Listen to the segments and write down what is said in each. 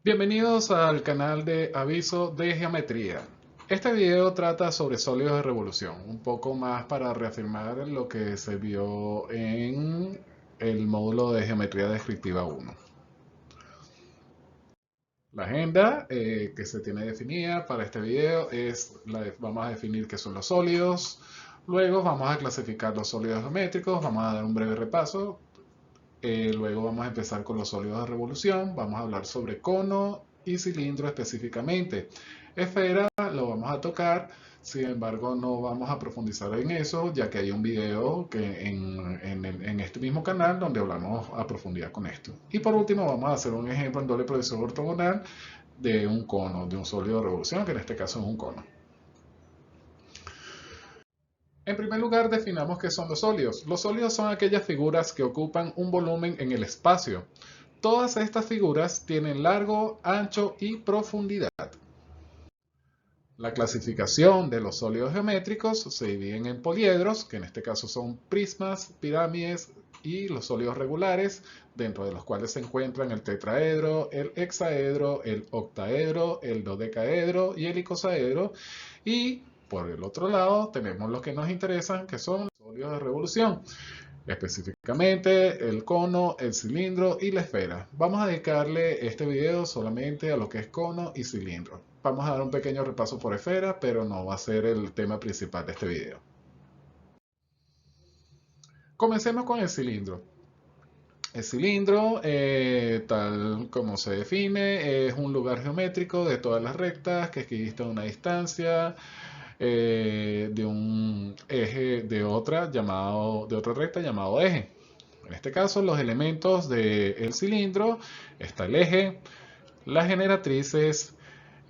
Bienvenidos al canal de aviso de geometría. Este video trata sobre sólidos de revolución, un poco más para reafirmar lo que se vio en el módulo de geometría descriptiva 1. La agenda que se tiene definida para este video es, vamos a definir qué son los sólidos, luego vamos a clasificar los sólidos geométricos, vamos a dar un breve repaso. Luego vamos a empezar con los sólidos de revolución. Vamos a hablar sobre cono y cilindro específicamente. Esfera lo vamos a tocar, sin embargo no vamos a profundizar en eso, ya que hay un video en este mismo canal donde hablamos a profundidad con esto. Y por último vamos a hacer un ejemplo en doble proyección ortogonal de un cono, de un sólido de revolución, que en este caso es un cono. En primer lugar, definamos qué son los sólidos. Los sólidos son aquellas figuras que ocupan un volumen en el espacio. Todas estas figuras tienen largo, ancho y profundidad. La clasificación de los sólidos geométricos se dividen en poliedros, que en este caso son prismas, pirámides y los sólidos regulares, dentro de los cuales se encuentran el tetraedro, el hexaedro, el octaedro, el dodecaedro y el icosaedro. Y por el otro lado tenemos los que nos interesan, que son los sólidos de revolución, específicamente el cono, el cilindro y la esfera. Vamos a dedicarle este video solamente a lo que es cono y cilindro. Vamos a dar un pequeño repaso por esfera, pero no va a ser el tema principal de este video. Comencemos con el cilindro. El cilindro, tal como se define, es un lugar geométrico de todas las rectas que equidistan una distancia de un eje de otra recta llamado eje. En este caso, los elementos del cilindro está el eje, las generatrices,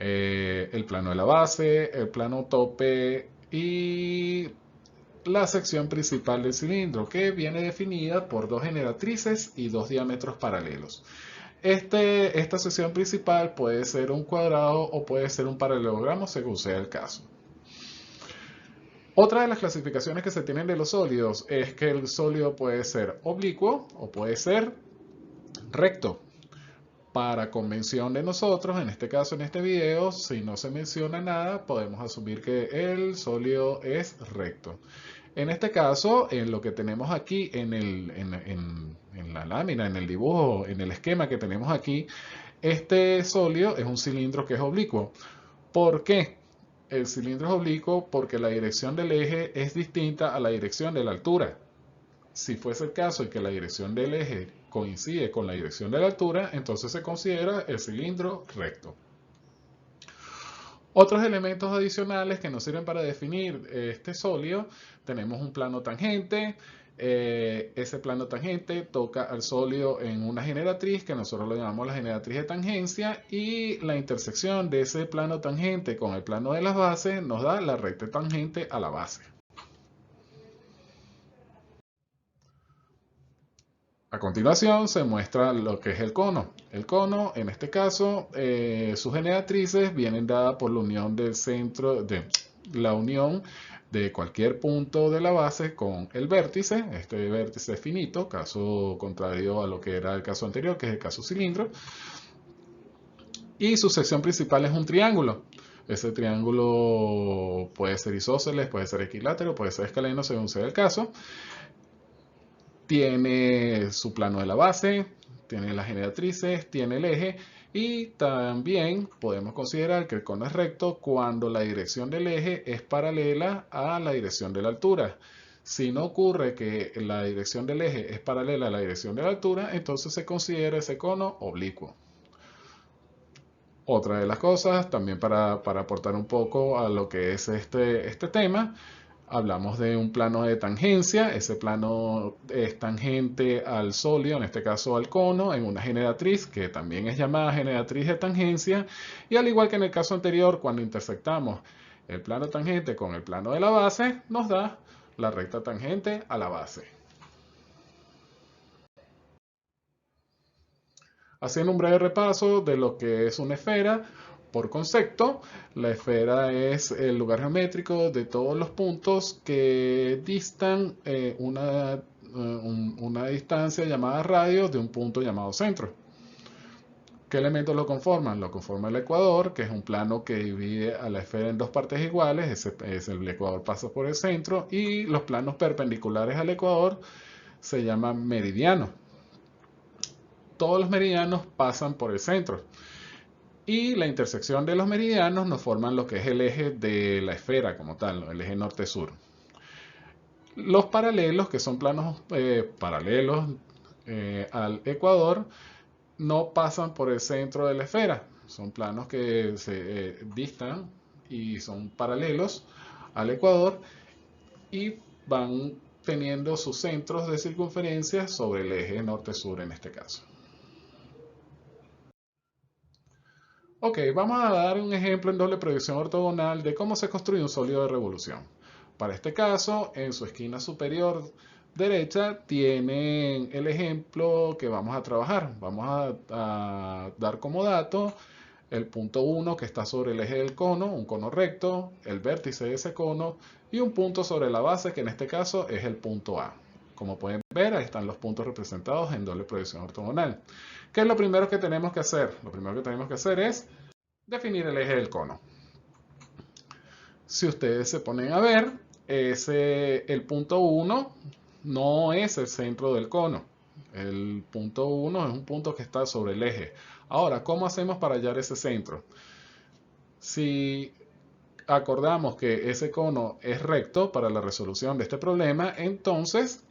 el plano de la base, el plano tope y la sección principal del cilindro, que viene definida por dos generatrices y dos diámetros paralelos. Esta sección principal puede ser un cuadrado o puede ser un paralelogramo según sea el caso. Otra de las clasificaciones que se tienen de los sólidos es que el sólido puede ser oblicuo o puede ser recto. Para convención de nosotros, en este caso, en este video, si no se menciona nada, podemos asumir que el sólido es recto. En este caso, en lo que tenemos aquí en la lámina, en el dibujo, en el esquema que tenemos aquí, este sólido es un cilindro que es oblicuo. ¿Por qué? El cilindro es oblicuo porque la dirección del eje es distinta a la dirección de la altura. Si fuese el caso en que la dirección del eje coincide con la dirección de la altura, entonces se considera el cilindro recto. Otros elementos adicionales que nos sirven para definir este sólido, tenemos un plano tangente. Ese plano tangente toca al sólido en una generatriz que nosotros lo llamamos la generatriz de tangencia, y la intersección de ese plano tangente con el plano de las bases nos da la recta tangente a la base. A continuación se muestra lo que es el cono. El cono, en este caso, sus generatrices vienen dadas por la unión del centro, la unión de cualquier punto de la base con el vértice. Este vértice es finito, caso contrario a lo que era el caso anterior, que es el caso cilindro. Y su sección principal es un triángulo. Ese triángulo puede ser isósceles, puede ser equilátero, puede ser escaleno, según sea el caso. Tiene su plano de la base, tiene las generatrices, tiene el eje, y también podemos considerar que el cono es recto cuando la dirección del eje es paralela a la dirección de la altura. Si no ocurre que la dirección del eje es paralela a la dirección de la altura, entonces se considera ese cono oblicuo. Otra de las cosas, también para aportar un poco a lo que es este tema, hablamos de un plano de tangencia. Ese plano es tangente al sólido, en este caso al cono, en una generatriz que también es llamada generatriz de tangencia. Y al igual que en el caso anterior, cuando intersectamos el plano tangente con el plano de la base, nos da la recta tangente a la base. Haciendo un breve repaso de lo que es una esfera, por concepto, la esfera es el lugar geométrico de todos los puntos que distan una distancia llamada radio de un punto llamado centro. ¿Qué elementos lo conforman? Lo conforma el ecuador, que es un plano que divide a la esfera en dos partes iguales. El ecuador pasa por el centro. Y los planos perpendiculares al ecuador se llaman meridianos. Todos los meridianos pasan por el centro. Y la intersección de los meridianos nos forman lo que es el eje de la esfera como tal, ¿no? El eje norte-sur. Los paralelos, que son planos paralelos al ecuador, no pasan por el centro de la esfera. Son planos que se distan y son paralelos al ecuador y van teniendo sus centros de circunferencia sobre el eje norte-sur en este caso. Ok, vamos a dar un ejemplo en doble proyección ortogonal de cómo se construye un sólido de revolución. Para este caso, en su esquina superior derecha tienen el ejemplo que vamos a trabajar. Vamos a dar como dato el punto 1 que está sobre el eje del cono, un cono recto, el vértice de ese cono y un punto sobre la base que en este caso es el punto A. Como pueden ver, ahí están los puntos representados en doble proyección ortogonal. ¿Qué es lo primero que tenemos que hacer? Lo primero que tenemos que hacer es definir el eje del cono. Si ustedes se ponen a ver, el punto 1 no es el centro del cono. El punto 1 es un punto que está sobre el eje. Ahora, ¿cómo hacemos para hallar ese centro? Si acordamos que ese cono es recto para la resolución de este problema, entonces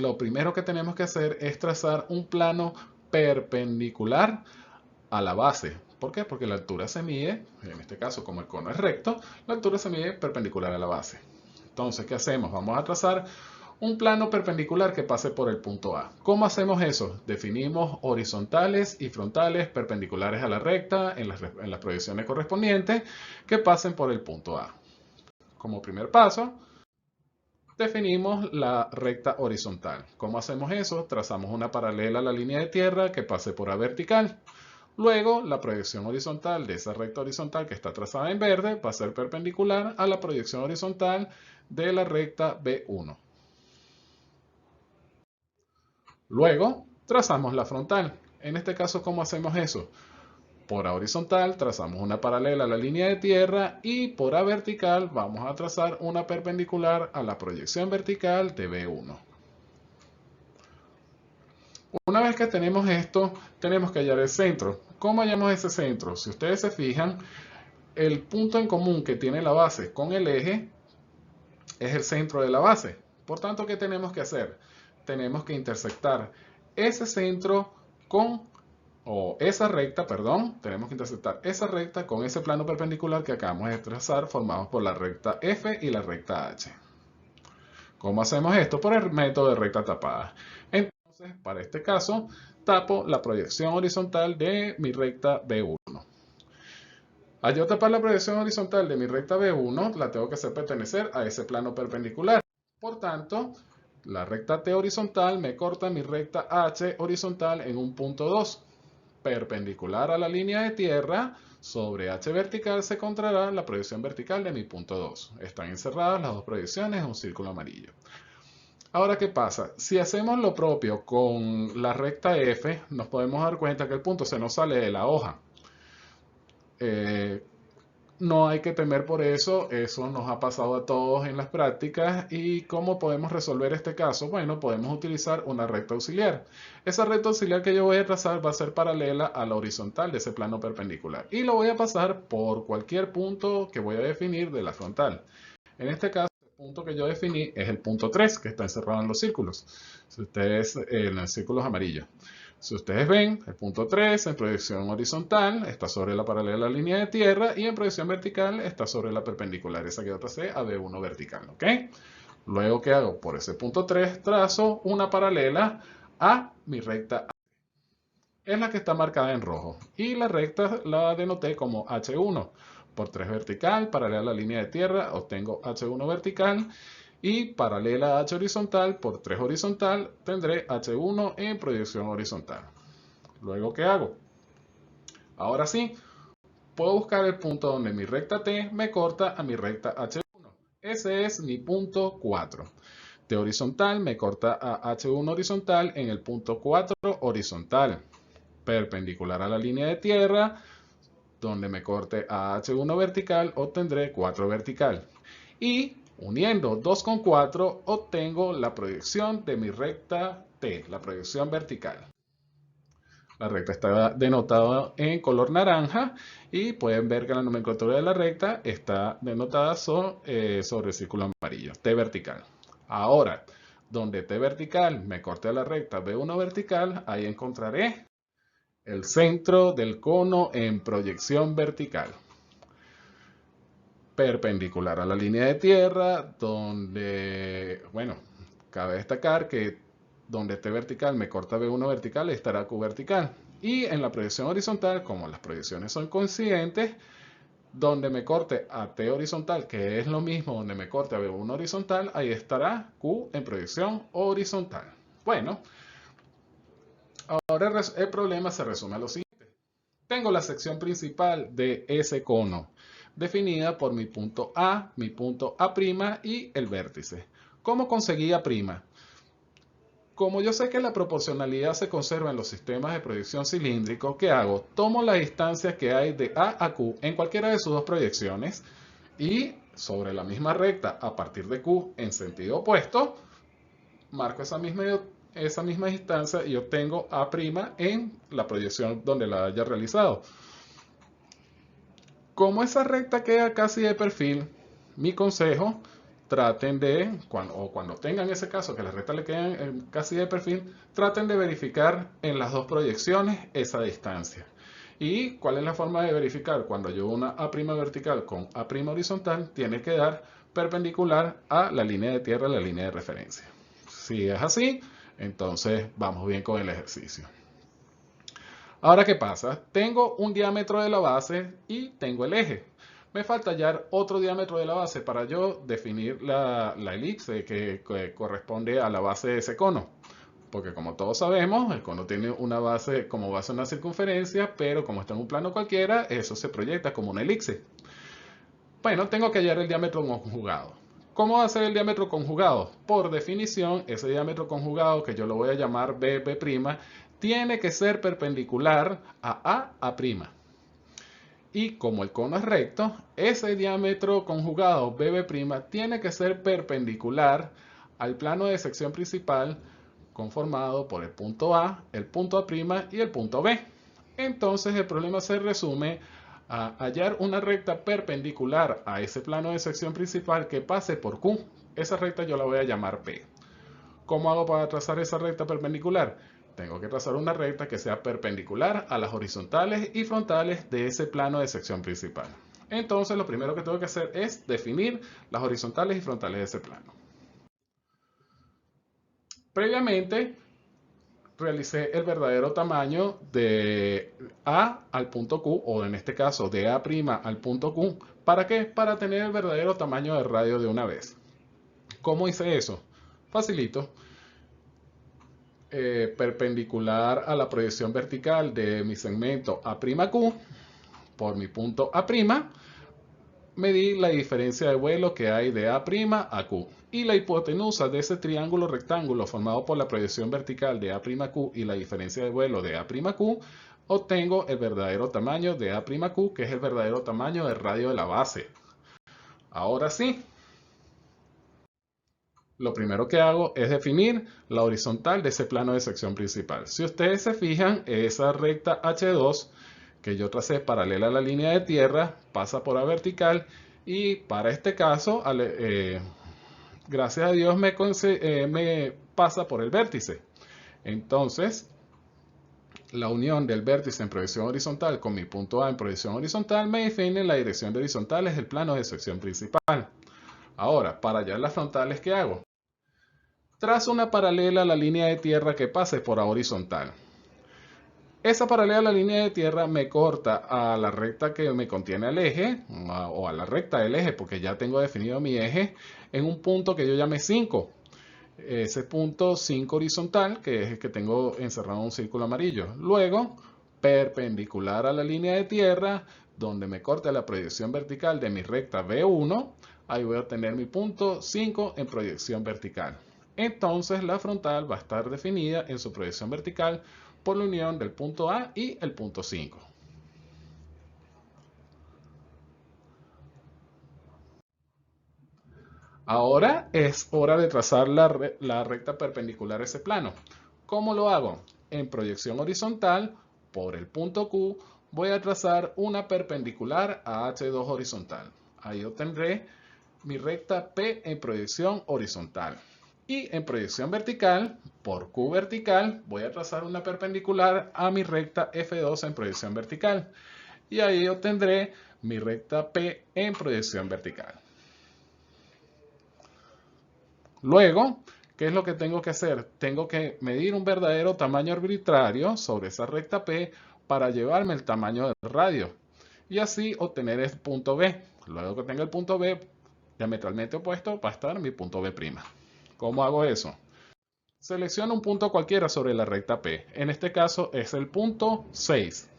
lo primero que tenemos que hacer es trazar un plano perpendicular a la base. ¿Por qué? Porque la altura se mide, en este caso como el cono es recto, la altura se mide perpendicular a la base. Entonces, ¿qué hacemos? Vamos a trazar un plano perpendicular que pase por el punto A. ¿Cómo hacemos eso? Definimos horizontales y frontales perpendiculares a la recta en las proyecciones correspondientes que pasen por el punto A. Como primer paso, definimos la recta horizontal. ¿Cómo hacemos eso? Trazamos una paralela a la línea de tierra que pase por A vertical. Luego, la proyección horizontal de esa recta horizontal que está trazada en verde va a ser perpendicular a la proyección horizontal de la recta B1. Luego, trazamos la frontal. En este caso, ¿cómo hacemos eso? Por A horizontal trazamos una paralela a la línea de tierra y por A vertical vamos a trazar una perpendicular a la proyección vertical de B1. Una vez que tenemos esto, tenemos que hallar el centro. ¿Cómo hallamos ese centro? Si ustedes se fijan, el punto en común que tiene la base con el eje es el centro de la base. Por tanto, ¿qué tenemos que hacer? Tenemos que intersectar ese centro tenemos que intersectar esa recta con ese plano perpendicular que acabamos de trazar, formados por la recta F y la recta H. ¿Cómo hacemos esto? Por el método de recta tapada. Entonces, para este caso, tapo la proyección horizontal de mi recta B1. Al yo tapar la proyección horizontal de mi recta B1, la tengo que hacer pertenecer a ese plano perpendicular. Por tanto, la recta T horizontal me corta mi recta H horizontal en un punto 2. Perpendicular a la línea de tierra, sobre H vertical se encontrará la proyección vertical de mi punto 2. Están encerradas las dos proyecciones en un círculo amarillo. Ahora, ¿qué pasa? Si hacemos lo propio con la recta F, nos podemos dar cuenta que el punto se nos sale de la hoja. No hay que temer por eso nos ha pasado a todos en las prácticas. ¿Y cómo podemos resolver este caso? Bueno, podemos utilizar una recta auxiliar. Esa recta auxiliar que yo voy a trazar va a ser paralela a la horizontal de ese plano perpendicular. Y lo voy a pasar por cualquier punto que voy a definir de la frontal. En este caso, el punto que yo definí es el punto 3, que está encerrado en los círculos. Si ustedes, en los círculos amarillos. Si ustedes ven, el punto 3 en proyección horizontal está sobre la paralela a la línea de tierra y en proyección vertical está sobre la perpendicular, esa que yo tracé a B1 vertical, ¿ok? Luego, ¿qué hago? Por ese punto 3 trazo una paralela a mi recta A. Es la que está marcada en rojo y la recta la denoté como H1. Por 3 vertical, paralela a la línea de tierra, obtengo H1 vertical. Y paralela a H horizontal por 3 horizontal, tendré H1 en proyección horizontal. Luego, ¿qué hago? Ahora sí, puedo buscar el punto donde mi recta T me corta a mi recta H1. Ese es mi punto 4. T horizontal me corta a H1 horizontal en el punto 4 horizontal. perpendicular a la línea de tierra, donde me corte a H1 vertical, obtendré 4 vertical. Y uniendo 2 con 4, obtengo la proyección de mi recta T, la proyección vertical. La recta está denotada en color naranja y pueden ver que la nomenclatura de la recta está denotada sobre el círculo amarillo, T vertical. Ahora, donde T vertical me corte a la recta B1 vertical, ahí encontraré el centro del cono en proyección vertical. Perpendicular a la línea de tierra, donde, bueno, cabe destacar que donde T vertical me corta B1 vertical, estará Q vertical. Y en la proyección horizontal, como las proyecciones son coincidentes, donde me corte a T horizontal, que es lo mismo donde me corte a B1 horizontal, ahí estará Q en proyección horizontal. Bueno, ahora el problema se resume a lo siguiente. Tengo la sección principal de ese cono, definida por mi punto A y el vértice. ¿Cómo conseguí A'? Como yo sé que la proporcionalidad se conserva en los sistemas de proyección cilíndrico, ¿qué hago? Tomo la distancia que hay de A a Q en cualquiera de sus dos proyecciones y sobre la misma recta a partir de Q en sentido opuesto, marco esa misma distancia y obtengo A' en la proyección donde la haya realizado. Como esa recta queda casi de perfil, mi consejo, traten de, cuando tengan ese caso que la recta le quedan casi de perfil, traten de verificar en las dos proyecciones esa distancia. ¿Y cuál es la forma de verificar? Cuando yo una A' vertical con A' horizontal, tiene que dar perpendicular a la línea de tierra, la línea de referencia. Si es así, entonces vamos bien con el ejercicio. Ahora, ¿qué pasa? Tengo un diámetro de la base y tengo el eje. Me falta hallar otro diámetro de la base para yo definir la elipse que corresponde a la base de ese cono. Porque como todos sabemos, el cono tiene una base como base una circunferencia, pero como está en un plano cualquiera, eso se proyecta como una elipse. Bueno, tengo que hallar el diámetro conjugado. ¿Cómo va a ser el diámetro conjugado? Por definición, ese diámetro conjugado, que yo lo voy a llamar BB', tiene que ser perpendicular a A'. Y como el cono es recto, ese diámetro conjugado BB' tiene que ser perpendicular al plano de sección principal conformado por el punto A, el punto A' y el punto B. Entonces el problema se resume a hallar una recta perpendicular a ese plano de sección principal que pase por Q. Esa recta yo la voy a llamar P. ¿Cómo hago para trazar esa recta perpendicular? Tengo que trazar una recta que sea perpendicular a las horizontales y frontales de ese plano de sección principal. Entonces lo primero que tengo que hacer es definir las horizontales y frontales de ese plano. Previamente realicé el verdadero tamaño de A al punto Q, o en este caso de A' al punto Q. ¿Para qué? Para tener el verdadero tamaño de radio de una vez. ¿Cómo hice eso? Facilito. Perpendicular a la proyección vertical de mi segmento A'Q por mi punto A', medí la diferencia de vuelo que hay de A' a Q. Y la hipotenusa de ese triángulo rectángulo formado por la proyección vertical de A'Q y la diferencia de vuelo de A'Q, obtengo el verdadero tamaño de A'Q, que es el verdadero tamaño del radio de la base. Ahora sí, lo primero que hago es definir la horizontal de ese plano de sección principal. Si ustedes se fijan, esa recta H2 que yo tracé paralela a la línea de tierra pasa por A vertical y para este caso, gracias a Dios, me pasa por el vértice. Entonces, la unión del vértice en proyección horizontal con mi punto A en proyección horizontal me define la dirección de horizontales del plano de sección principal. Ahora, para hallar las frontales, ¿qué hago? Trazo una paralela a la línea de tierra que pase por A horizontal. Esa paralela a la línea de tierra me corta a la recta que me contiene el eje, o a la recta del eje, porque ya tengo definido mi eje, en un punto que yo llame 5. Ese punto 5 horizontal, que es el que tengo encerrado en un círculo amarillo. Luego, perpendicular a la línea de tierra, donde me corte la proyección vertical de mi recta B1, ahí voy a obtener mi punto 5 en proyección vertical. Entonces la frontal va a estar definida en su proyección vertical por la unión del punto A y el punto 5. Ahora es hora de trazar la recta perpendicular a ese plano. ¿Cómo lo hago? En proyección horizontal, por el punto Q, voy a trazar una perpendicular a H2 horizontal. Ahí obtendré mi recta P en proyección horizontal. Y en proyección vertical, por Q vertical, voy a trazar una perpendicular a mi recta F2 en proyección vertical. Y ahí obtendré mi recta P en proyección vertical. Luego, ¿qué es lo que tengo que hacer? Tengo que medir un verdadero tamaño arbitrario sobre esa recta P para llevarme el tamaño del radio y así obtener el punto B. Luego que tenga el punto B diametralmente opuesto, va a estar mi punto B'. ¿Cómo hago eso? Selecciono un punto cualquiera sobre la recta P. En este caso es el punto 6.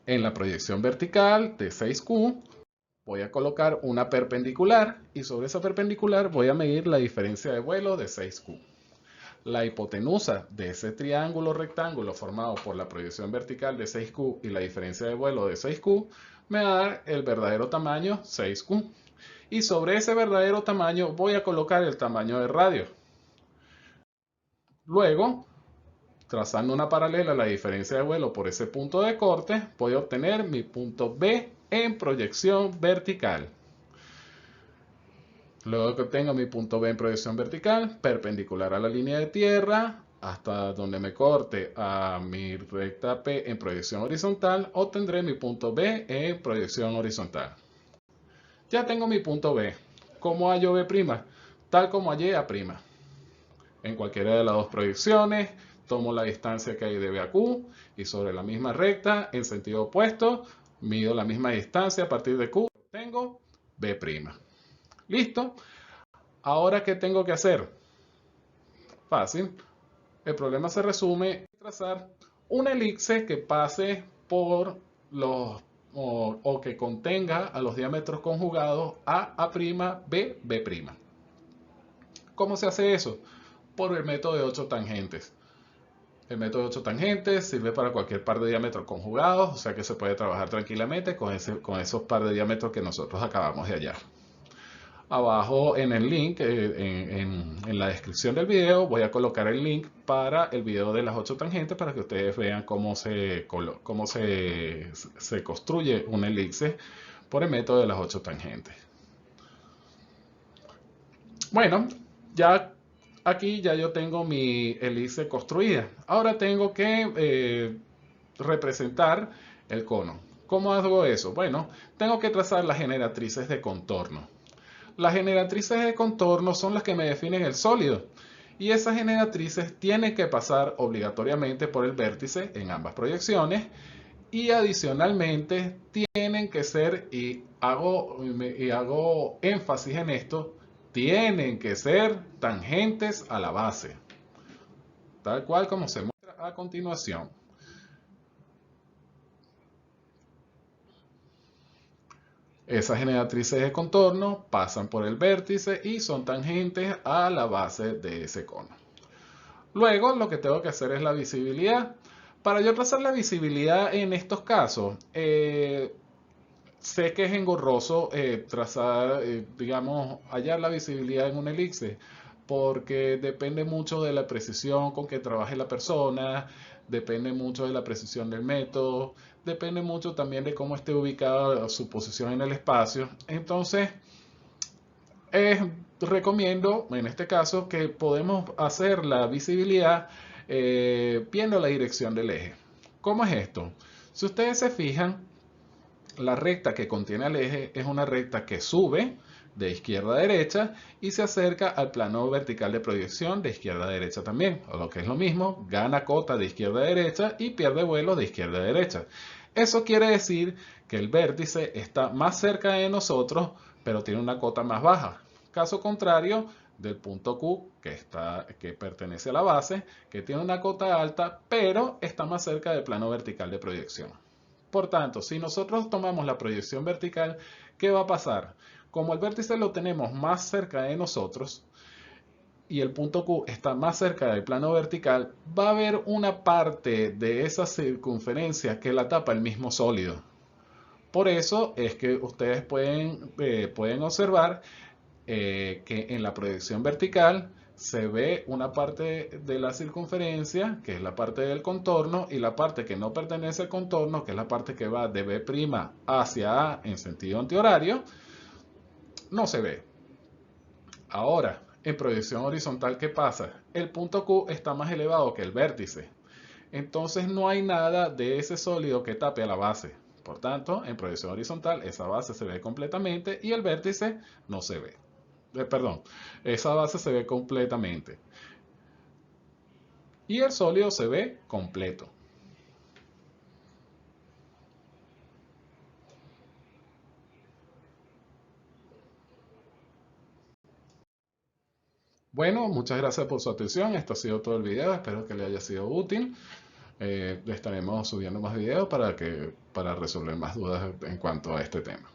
En la proyección vertical de 6Q, voy a colocar una perpendicular y sobre esa perpendicular voy a medir la diferencia de vuelo de 6Q. La hipotenusa de ese triángulo rectángulo formado por la proyección vertical de 6Q y la diferencia de vuelo de 6Q me va a dar el verdadero tamaño 6Q. Y sobre ese verdadero tamaño voy a colocar el tamaño de radio. Luego, trazando una paralela a la diferencia de vuelo por ese punto de corte, voy a obtener mi punto B en proyección vertical. Luego que obtenga mi punto B en proyección vertical, perpendicular a la línea de tierra, hasta donde me corte a mi recta P en proyección horizontal, obtendré mi punto B en proyección horizontal. Ya tengo mi punto B. ¿Cómo hallo B'? Tal como hallé A'. En cualquiera de las dos proyecciones, tomo la distancia que hay de B a Q y sobre la misma recta, en sentido opuesto, mido la misma distancia a partir de Q, obtengo B'. ¿Listo? Ahora, ¿qué tengo que hacer? Fácil. El problema se resume en trazar una elipse que pase por los o que contenga a los diámetros conjugados A', B', B'. ¿Cómo se hace eso? Por el método de 8 tangentes. El método de 8 tangentes sirve para cualquier par de diámetros conjugados, o sea que se puede trabajar tranquilamente con esos par de diámetros que nosotros acabamos de hallar. Abajo en el link, en la descripción del video, voy a colocar el link para el video de las 8 tangentes para que ustedes vean cómo se construye una elipse por el método de las 8 tangentes. Bueno, ya aquí ya yo tengo mi elipse construida. Ahora tengo que representar el cono. ¿Cómo hago eso? Bueno, tengo que trazar las generatrices de contorno. Las generatrices de contorno son las que me definen el sólido. Y esas generatrices tienen que pasar obligatoriamente por el vértice en ambas proyecciones. Y adicionalmente tienen que ser, y hago énfasis en esto, tienen que ser tangentes a la base. Tal cual como se muestra a continuación. Esas generatrices de contorno pasan por el vértice y son tangentes a la base de ese cono. Luego lo que tengo que hacer es la visibilidad. Para yo trazar la visibilidad en estos casos, sé que es engorroso trazar, digamos, hallar la visibilidad en un elipse, porque depende mucho de la precisión con que trabaje la persona, depende mucho de la precisión del método, depende mucho también de cómo esté ubicada su posición en el espacio. Entonces, recomiendo, en este caso, que podemos hacer la visibilidad viendo la dirección del eje. ¿Cómo es esto? Si ustedes se fijan, la recta que contiene al eje es una recta que sube de izquierda a derecha y se acerca al plano vertical de proyección de izquierda a derecha también, o lo que es lo mismo, gana cota de izquierda a derecha y pierde vuelo de izquierda a derecha. Eso quiere decir que el vértice está más cerca de nosotros, pero tiene una cota más baja. Caso contrario del punto Q, que pertenece a la base, que tiene una cota alta, pero está más cerca del plano vertical de proyección. Por tanto, si nosotros tomamos la proyección vertical, ¿qué va a pasar? Como el vértice lo tenemos más cerca de nosotros y el punto Q está más cerca del plano vertical, va a haber una parte de esa circunferencia que la tapa el mismo sólido. Por eso es que ustedes pueden observar que en la proyección vertical se ve una parte de la circunferencia, que es la parte del contorno, y la parte que no pertenece al contorno, que es la parte que va de B' hacia A en sentido antihorario, no se ve. Ahora, en proyección horizontal, ¿qué pasa? El punto Q está más elevado que el vértice. Entonces no hay nada de ese sólido que tape a la base. Por tanto, en proyección horizontal, esa base se ve completamente y el vértice no se ve. Perdón, esa base se ve completamente. Y el sólido se ve completo. Bueno, muchas gracias por su atención. Esto ha sido todo el video. Espero que le haya sido útil. Estaremos subiendo más videos para resolver más dudas en cuanto a este tema.